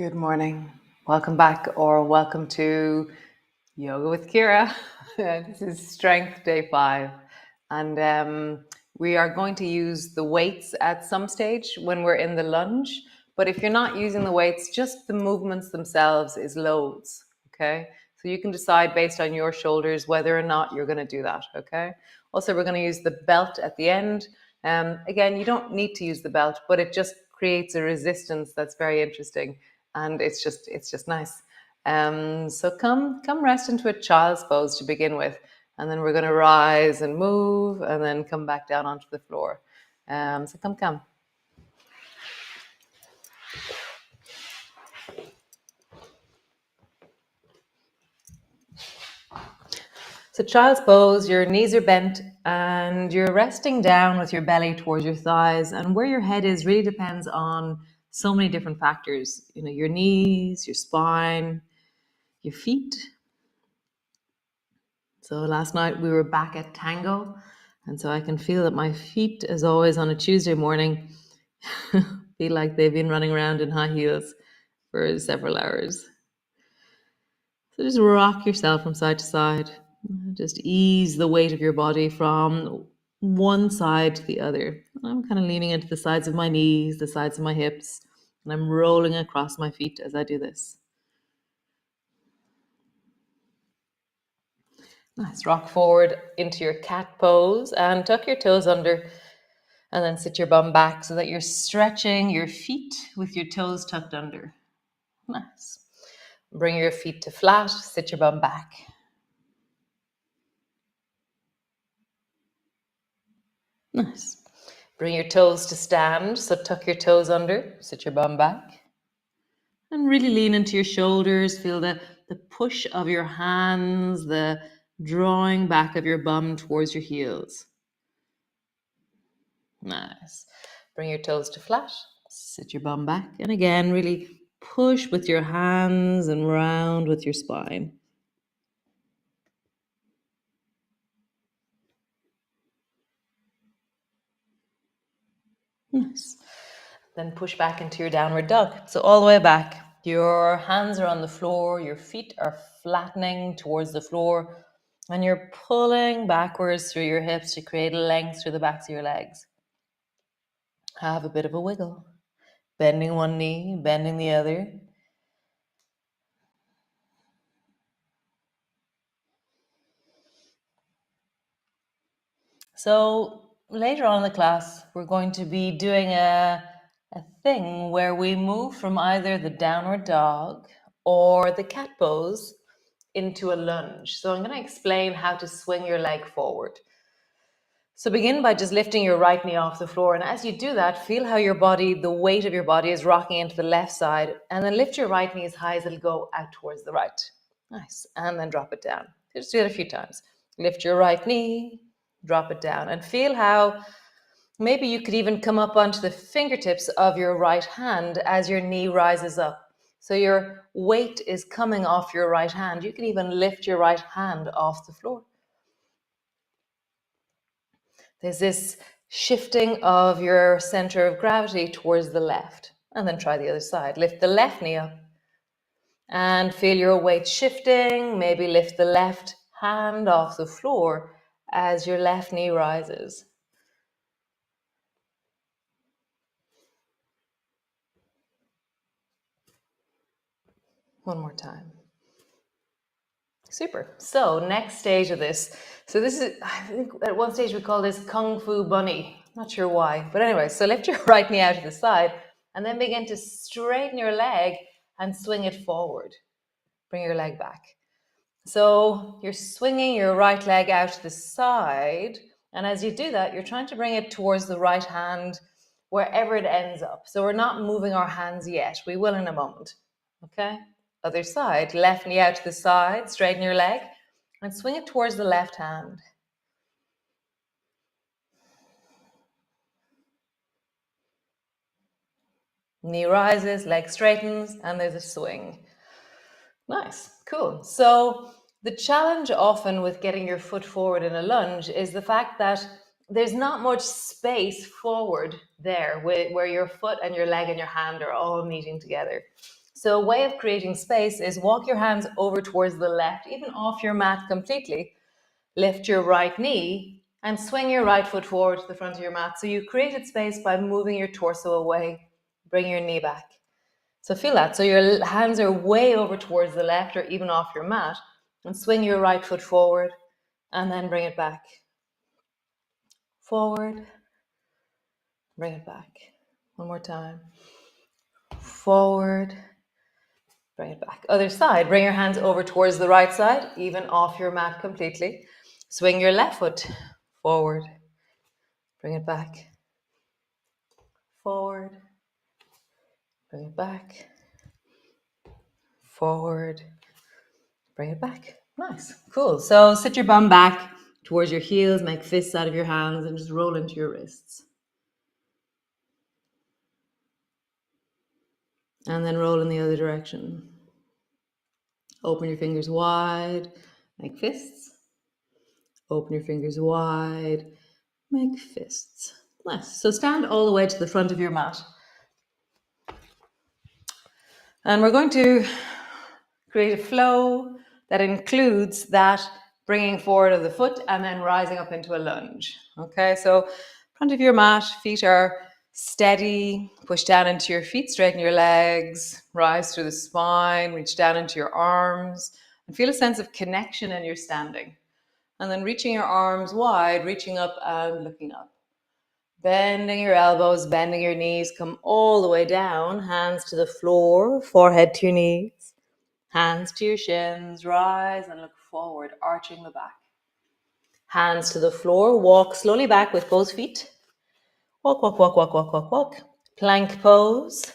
Good morning. Welcome back or welcome to Yoga with Ciara. This is Strength Day 5. And we are going to use the weights at some stage when we're in the lunge. But if you're not using the weights, just the movements themselves is loads. Okay. So you can decide based on your shoulders whether or not you're going to do that. Okay. Also, we're going to use the belt at the end. Again, you don't need to use the belt, but it just creates a resistance that's very interesting. And it's just nice. So come rest into a child's pose to begin with, and then we're going to rise and move, and then come back down onto the floor. So come. So child's pose, your knees are bent, and you're resting down with your belly towards your thighs, and where your head is really depends on so many different factors. You know, your knees, your spine, your feet. So last night we were back at tango, and so I can feel that my feet, as always on a Tuesday morning, feel like they've been running around in high heels for several hours. So just rock yourself from side to side. Just ease the weight of your body from one side to the other. I'm kind of leaning into the sides of my knees, the sides of my hips, and I'm rolling across my feet as I do this. Nice. Rock forward into your cat pose and tuck your toes under, and then sit your bum back so that you're stretching your feet with your toes tucked under. Nice. Bring your feet to flat, sit your bum back. Nice. Bring your toes to stand, so tuck your toes under, sit your bum back. And really lean into your shoulders, feel the push of your hands, the drawing back of your bum towards your heels. Nice. Bring your toes to flat, sit your bum back, and again, really push with your hands and round with your spine. Nice. Then push back into your downward dog. So all the way back. Your hands are on the floor, your feet are flattening towards the floor, and you're pulling backwards through your hips to create length through the backs of your legs. Have a bit of a wiggle. Bending one knee, bending the other. So later on in the class, we're going to be doing a thing where we move from either the downward dog or the cat pose into a lunge. So I'm going to explain how to swing your leg forward. So begin by just lifting your right knee off the floor. And as you do that, feel how your body, the weight of your body is rocking into the left side. And then lift your right knee as high as it'll go out towards the right. Nice. And then drop it down. Just do it a few times. Lift your right knee, drop it down. And feel how maybe you could even come up onto the fingertips of your right hand as your knee rises up. So your weight is coming off your right hand. You can even lift your right hand off the floor. There's this shifting of your center of gravity towards the left. And then try the other side. Lift the left knee up and feel your weight shifting. Maybe lift the left hand off the floor as your left knee rises. One more time. Super. So next stage of this. So this is, I think at one stage we call this Kung Fu Bunny. Not sure why. But anyway, so lift your right knee out to the side and then begin to straighten your leg and swing it forward. Bring your leg back. So you're swinging your right leg out to the side. And as you do that, you're trying to bring it towards the right hand, wherever it ends up. So we're not moving our hands yet. We will in a moment. Okay? Other side, left knee out to the side, straighten your leg, and swing it towards the left hand. Knee rises, leg straightens, and there's a swing. Nice, cool. So the challenge often with getting your foot forward in a lunge is the fact that there's not much space forward there where your foot and your leg and your hand are all meeting together. So a way of creating space is walk your hands over towards the left, even off your mat completely. Lift your right knee and swing your right foot forward to the front of your mat. So you created space by moving your torso away. Bring your knee back. So feel that. So your hands are way over towards the left or even off your mat. And swing your right foot forward and then bring it back. Forward. Bring it back. One more time. Forward. Bring it back. Other side. Bring your hands over towards the right side, even off your mat completely. Swing your left foot forward. Bring it back. Forward. Bring it back. Forward. Bring it back. Nice. Cool. So sit your bum back towards your heels, make fists out of your hands, and just roll into your wrists. And then roll in the other direction. Open your fingers wide, make fists. Open your fingers wide, make fists. Nice. So stand all the way to the front of your mat. And we're going to create a flow that includes that bringing forward of the foot and then rising up into a lunge. Okay, so front of your mat, feet are steady, push down into your feet, straighten your legs, rise through the spine, reach down into your arms, and feel a sense of connection in your standing. And then reaching your arms wide, reaching up and looking up. Bending your elbows, bending your knees, come all the way down, hands to the floor, forehead to your knees, hands to your shins, rise and look forward, arching the back. Hands to the floor, walk slowly back with both feet. Walk, walk, walk, walk, walk, walk, walk. Plank pose,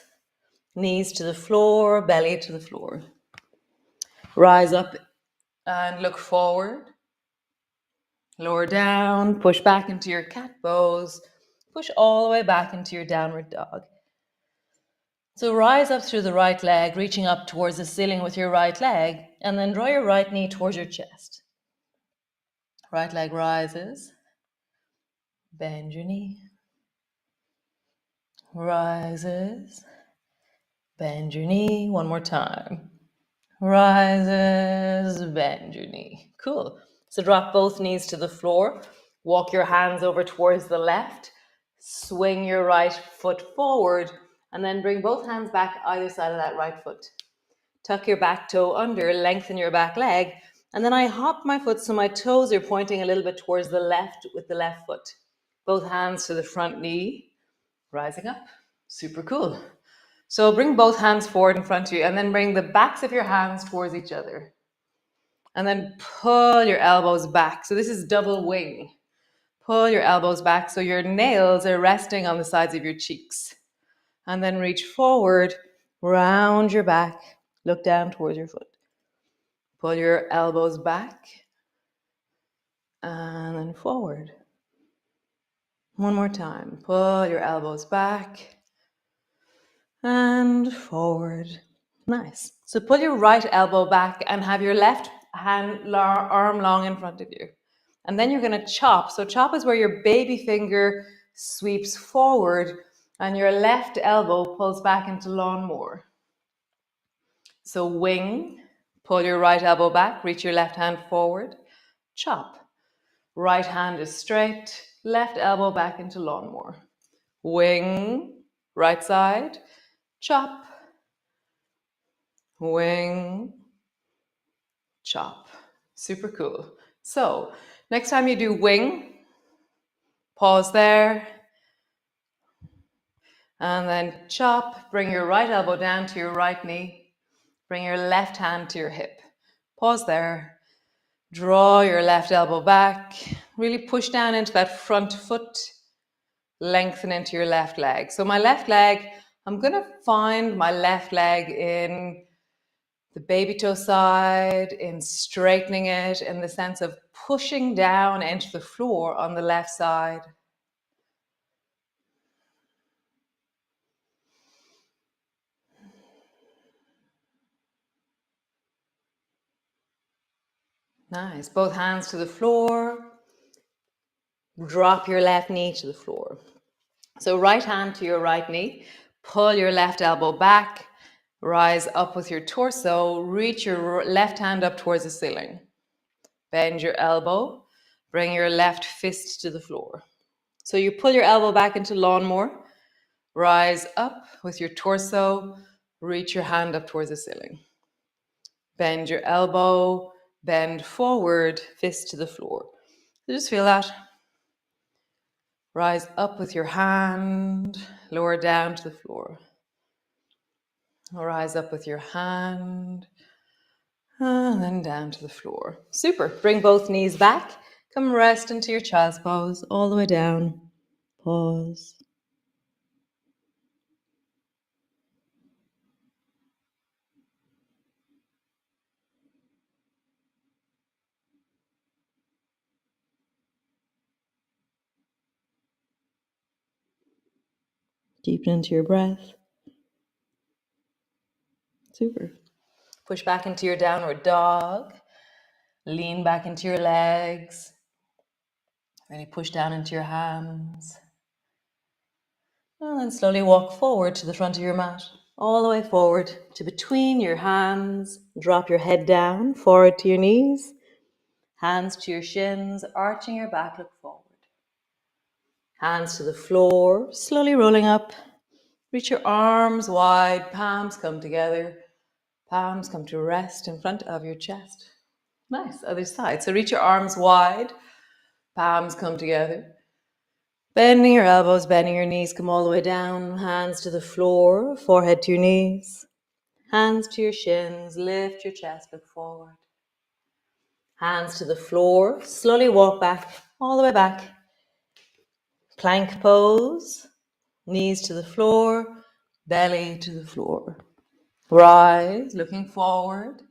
knees to the floor, belly to the floor. Rise up and look forward. Lower down, push back into your cat pose. Push all the way back into your downward dog. So rise up through the right leg, reaching up towards the ceiling with your right leg, and then draw your right knee towards your chest. Right leg rises. Bend your knee. Rises. Bend your knee. One more time. Rises. Bend your knee. Cool. So drop both knees to the floor. Walk your hands over towards the left. Swing your right foot forward. And then bring both hands back either side of that right foot. Tuck your back toe under, lengthen your back leg. And then I hop my foot so my toes are pointing a little bit towards the left with the left foot. Both hands to the front knee. Rising up. Super cool. So bring both hands forward in front of you and then bring the backs of your hands towards each other. And then pull your elbows back. So this is double wing. Pull your elbows back so your nails are resting on the sides of your cheeks. And then reach forward, round your back, look down towards your foot. Pull your elbows back and then forward. One more time. Pull your elbows back and forward. Nice. So pull your right elbow back and have your left arm long in front of you. And then you're going to chop. So chop is where your baby finger sweeps forward and your left elbow pulls back into lawnmower. So wing, pull your right elbow back, reach your left hand forward, chop. Right hand is straight, left elbow back into lawnmower. Wing, right side, chop. Wing, chop. Super cool. So next time you do wing, pause there. And then chop, bring your right elbow down to your right knee. Bring your left hand to your hip. Pause there. Draw your left elbow back. Really push down into that front foot. Lengthen into your left leg. So my left leg, I'm going to find my left leg in the baby toe side, in straightening it, in the sense of pushing down into the floor on the left side. Nice. Both hands to the floor. Drop your left knee to the floor. So right hand to your right knee. Pull your left elbow back. Rise up with your torso. Reach your left hand up towards the ceiling. Bend your elbow. Bring your left fist to the floor. So you pull your elbow back into lawnmower. Rise up with your torso. Reach your hand up towards the ceiling. Bend your elbow. Bend forward. Fist to the floor. So just feel that. Rise up with your hand. Lower down to the floor. Rise up with your hand. And then down to the floor. Super. Bring both knees back. Come rest into your child's pose all the way down. Pause. Deepen into your breath. Super. Push back into your downward dog. Lean back into your legs. Really push down into your hands. And then slowly walk forward to the front of your mat. All the way forward to between your hands. Drop your head down, forward to your knees. Hands to your shins, arching your back, look forward. Hands to the floor, slowly rolling up. Reach your arms wide, palms come together. Palms come to rest in front of your chest. Nice, other side. So reach your arms wide, palms come together. Bending your elbows, bending your knees, come all the way down. Hands to the floor, forehead to your knees. Hands to your shins, lift your chest, look forward. Hands to the floor, slowly walk back, all the way back. Plank pose, knees to the floor, belly to the floor. Rise, looking forward.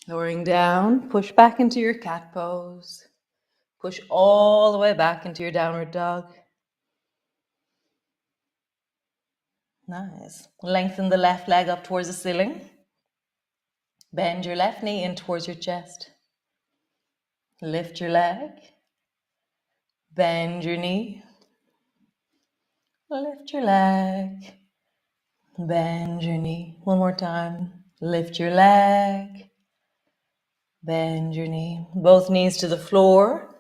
Lowering down, push back into your cat pose. Push all the way back into your downward dog. Nice. Lengthen the left leg up towards the ceiling. Bend your left knee in towards your chest. Lift your leg. Bend your knee. Lift your leg. Bend your knee. One more time. Lift your leg. Bend your knee. Both knees to the floor.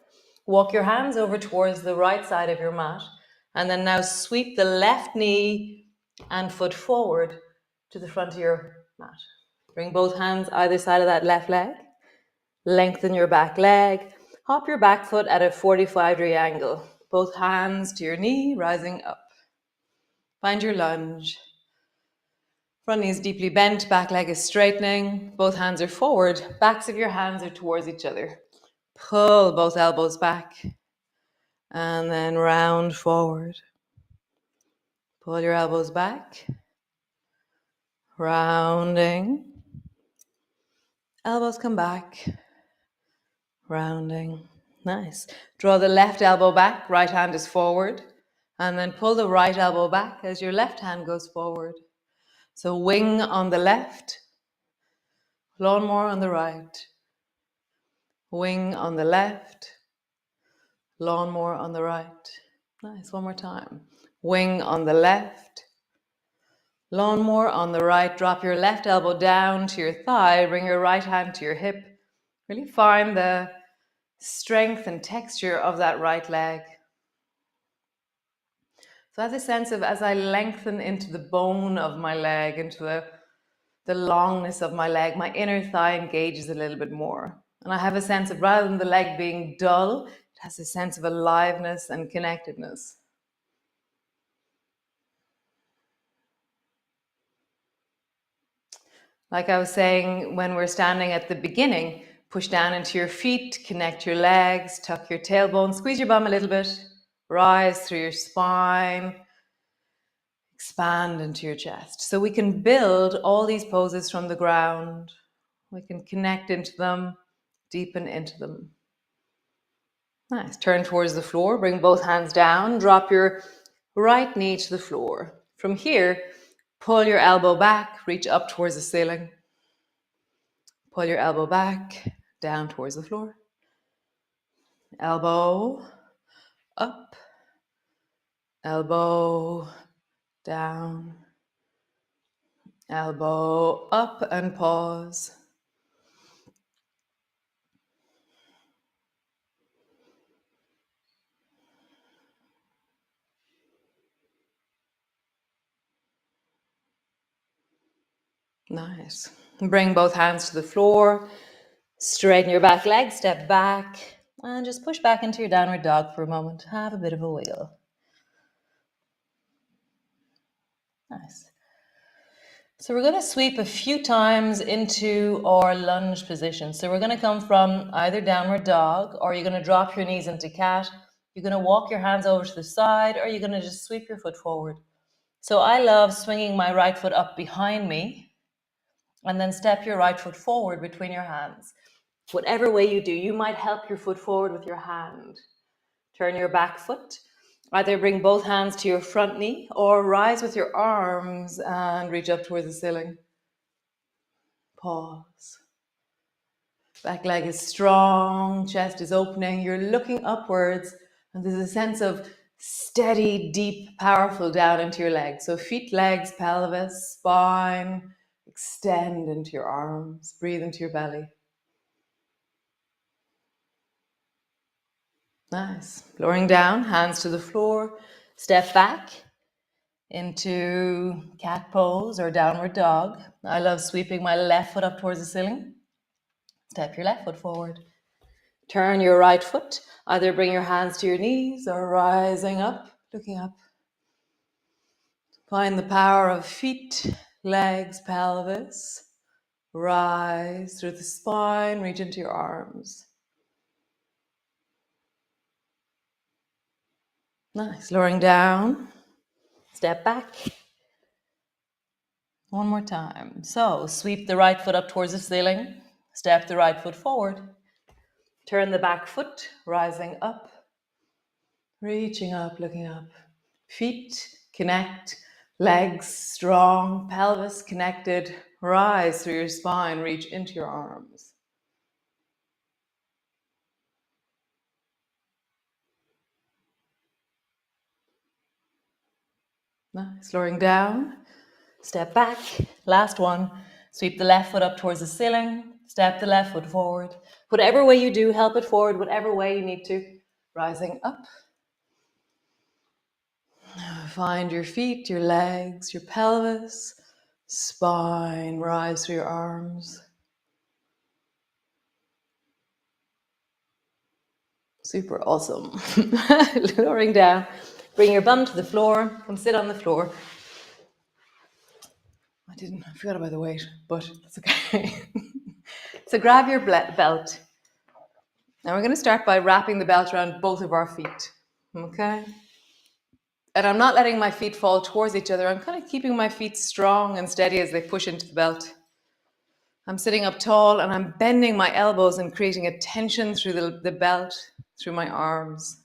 Walk your hands over towards the right side of your mat. And then now sweep the left knee and foot forward to the front of your mat. Bring both hands either side of that left leg. Lengthen your back leg. Hop your back foot at a 45-degree angle. Both hands to your knee, rising up. Find your lunge. Front knee is deeply bent, back leg is straightening. Both hands are forward. Backs of your hands are towards each other. Pull both elbows back. And then round forward. Pull your elbows back. Rounding. Elbows come back. Rounding. Nice. Draw the left elbow back. Right hand is forward. And then pull the right elbow back as your left hand goes forward. So wing on the left. Lawnmower on the right. Wing on the left. Lawnmower on the right. Nice. One more time. Wing on the left. Lawnmower on the right. Drop your left elbow down to your thigh. Bring your right hand to your hip. Really find the strength and texture of that right leg. So I have a sense of as I lengthen into the bone of my leg, into the longness of my leg, my inner thigh engages a little bit more. And I have a sense of rather than the leg being dull, it has a sense of aliveness and connectedness. Like I was saying when we're standing at the beginning, push down into your feet, connect your legs, tuck your tailbone, squeeze your bum a little bit, rise through your spine, expand into your chest. So we can build all these poses from the ground. We can connect into them, deepen into them. Nice. Turn towards the floor, bring both hands down, drop your right knee to the floor. From here, pull your elbow back, reach up towards the ceiling. Pull your elbow back, down towards the floor. Elbow up, elbow down, Elbow up and pause. Nice. Bring both hands to the floor. Straighten your back leg, step back, and just push back into your downward dog for a moment. Have a bit of a wiggle. Nice. So we're going to sweep a few times into our lunge position. So we're going to come from either downward dog, or you're going to drop your knees into cat. You're going to walk your hands over to the side, or you're going to just sweep your foot forward. So I love swinging my right foot up behind me, and then step your right foot forward between your hands. Whatever way you do, you might help your foot forward with your hand. Turn your back foot. Either bring both hands to your front knee or rise with your arms and reach up towards the ceiling. Pause. Back leg is strong, chest is opening, you're looking upwards, and there's a sense of steady, deep, powerful down into your legs. So feet, legs, pelvis, spine, extend into your arms, breathe into your belly. Nice. Lowering down, hands to the floor, step back into cat pose or downward dog. I love sweeping my left foot up towards the ceiling. Step your left foot forward. Turn your right foot. Either bring your hands to your knees or rising up, looking up. Find the power of feet, legs, pelvis. Rise through the spine, reach into your arms. Nice. Lowering down. Step back. One more time. So sweep the right foot up towards the ceiling. Step the right foot forward. Turn the back foot, rising up. Reaching up, looking up. Feet connect, legs strong, pelvis connected. Rise through your spine, reach into your arms. Nice. Lowering down. Step back. Last one. Sweep the left foot up towards the ceiling. Step the left foot forward. Whatever way you do, help it forward, whatever way you need to. Rising up. Find your feet, your legs, your pelvis, spine. Rise through your arms. Super awesome. Lowering down. Bring your bum to the floor. Come sit on the floor. I forgot about the weight, but it's okay. So grab your belt. Now we're going to start by wrapping the belt around both of our feet. Okay? And I'm not letting my feet fall towards each other. I'm kind of keeping my feet strong and steady as they push into the belt. I'm sitting up tall and I'm bending my elbows and creating a tension through the belt, through my arms.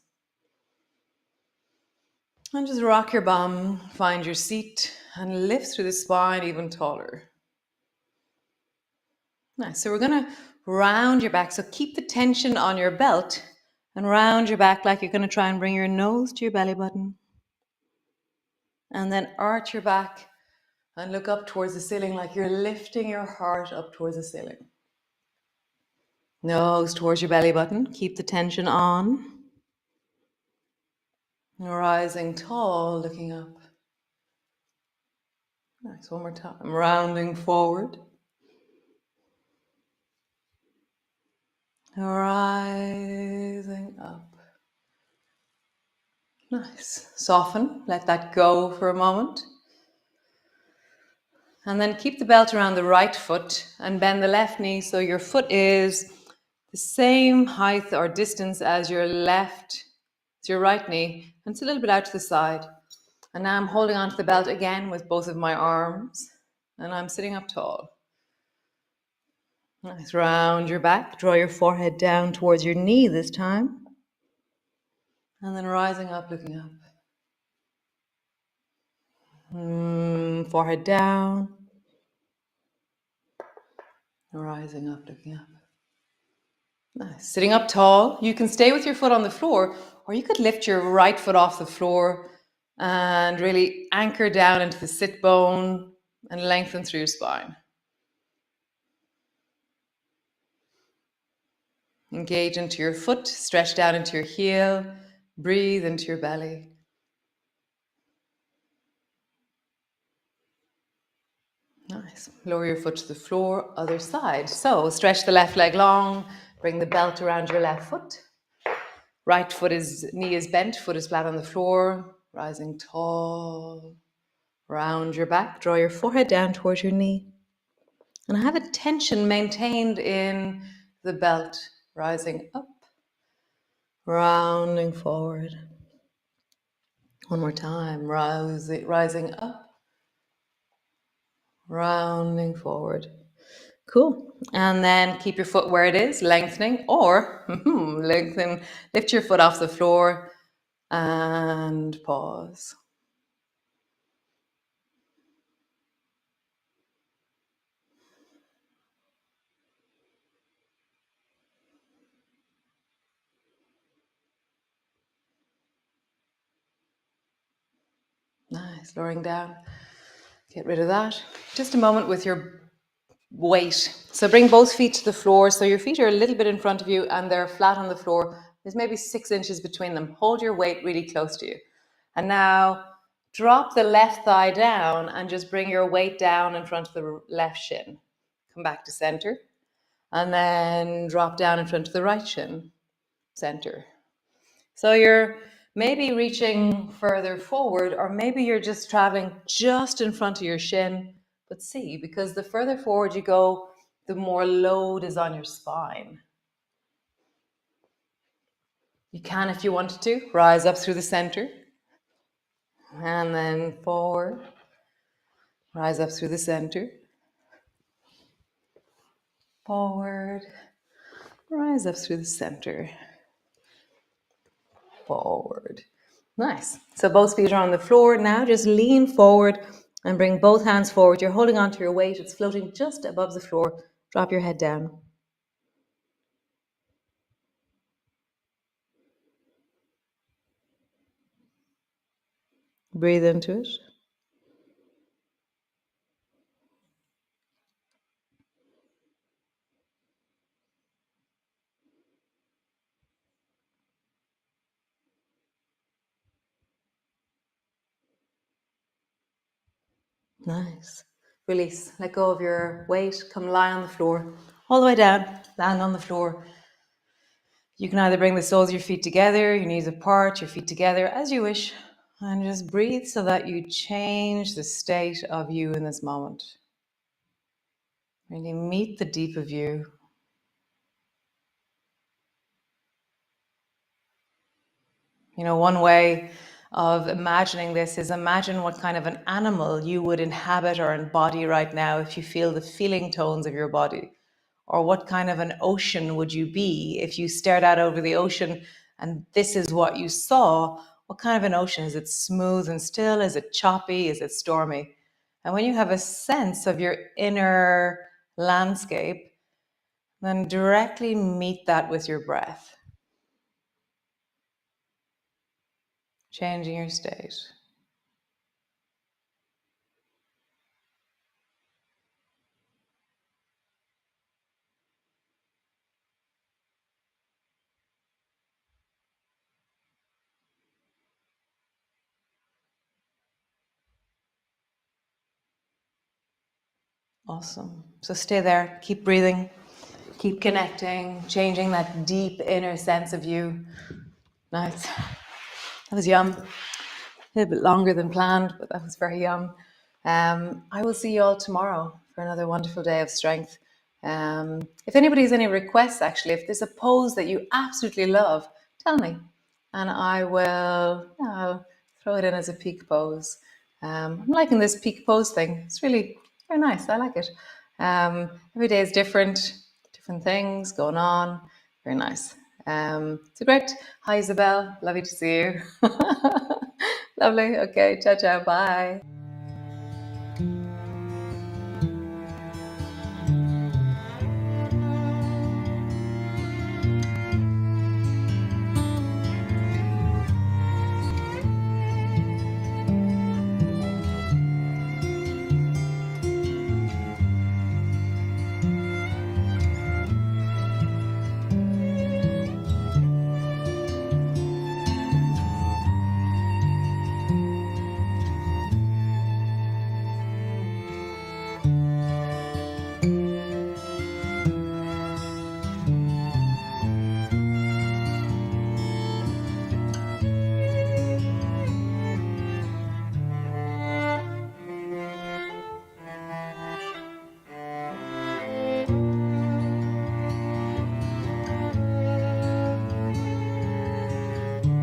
And just rock your bum, find your seat, and lift through the spine even taller. Nice. So we're going to round your back. So keep the tension on your belt and round your back like you're going to try and bring your nose to your belly button. And then arch your back and look up towards the ceiling like you're lifting your heart up towards the ceiling. Nose towards your belly button. Keep the tension on. Rising tall, looking up. Nice. One more time. Rounding forward. Rising up. Nice. Soften. Let that go for a moment. And then keep the belt around the right foot and bend the left knee so your foot is the same height or distance as your right knee. And it's a little bit out to the side. And now I'm holding onto the belt again with both of my arms. And I'm sitting up tall. Nice. Round your back. Draw your forehead down towards your knee this time. And then rising up, looking up. Forehead down. Rising up, looking up. Nice. Sitting up tall. You can stay with your foot on the floor, or you could lift your right foot off the floor and really anchor down into the sit bone. and lengthen through your spine. Engage into your foot, stretch down into your heel, breathe into your belly. Nice. Lower your foot to the floor, other side. So stretch the left leg long, bring the belt around your left foot. Right foot is, knee is bent, foot is flat on the floor, rising tall. Round your back, draw your forehead down towards your knee. And have a tension maintained in the belt, rising up, rounding forward. One more time, rising up, rounding forward. Cool. And then keep your foot where it is, lengthening, or lengthen, lift your foot off the floor and pause. Nice, lowering down. Get rid of that. Just a moment with your weight. So bring both feet to the floor. So your feet are a little bit in front of you and they're flat on the floor. There's maybe 6 inches between them. Hold your weight really close to you. And now drop the left thigh down and just bring your weight down in front of the left shin. Come back to center. And then drop down in front of the right shin. Center. So you're maybe reaching further forward, or maybe you're just traveling just in front of your shin. But see, because the further forward you go, the more load is on your spine. You can, if you wanted to, rise up through the center. And then forward. Rise up through the center. Forward. Rise up through the center. Forward. Nice. So both feet are on the floor. Now just lean forward and bring both hands forward. You're holding onto your weight. It's floating just above the floor. Drop your head down. Breathe into it. Nice. Release. Let go of your weight. Come lie on the floor. All the way down. Land on the floor. You can either bring the soles of your feet together, your knees apart, your feet together, as you wish. And just breathe so that you change the state of you in this moment. Really meet the deep of you. You know, one way of imagining this is imagine what kind of an animal you would inhabit or embody right now if you feel the feeling tones of your body. Or what kind of an ocean would you be if you stared out over the ocean and this is what you saw? What kind of an ocean? Is it smooth and still? Is it choppy? Is it stormy? And when you have a sense of your inner landscape, then directly meet that with your breath, changing your state. Awesome. So stay there, keep breathing, keep connecting, changing that deep inner sense of you. Nice. That was yum. A little bit longer than planned, but that was very yum. I will see you all tomorrow for another wonderful day of strength. If anybody has any requests, actually, if there's a pose that you absolutely love, tell me. And I will I'll throw it in as a peak pose. I'm liking this peak pose thing. It's really very nice. I like it. Every day is different, different things going on. Very nice. So great. Hi, Isabel. Lovely to see you. Lovely. Okay. Ciao, ciao. Bye.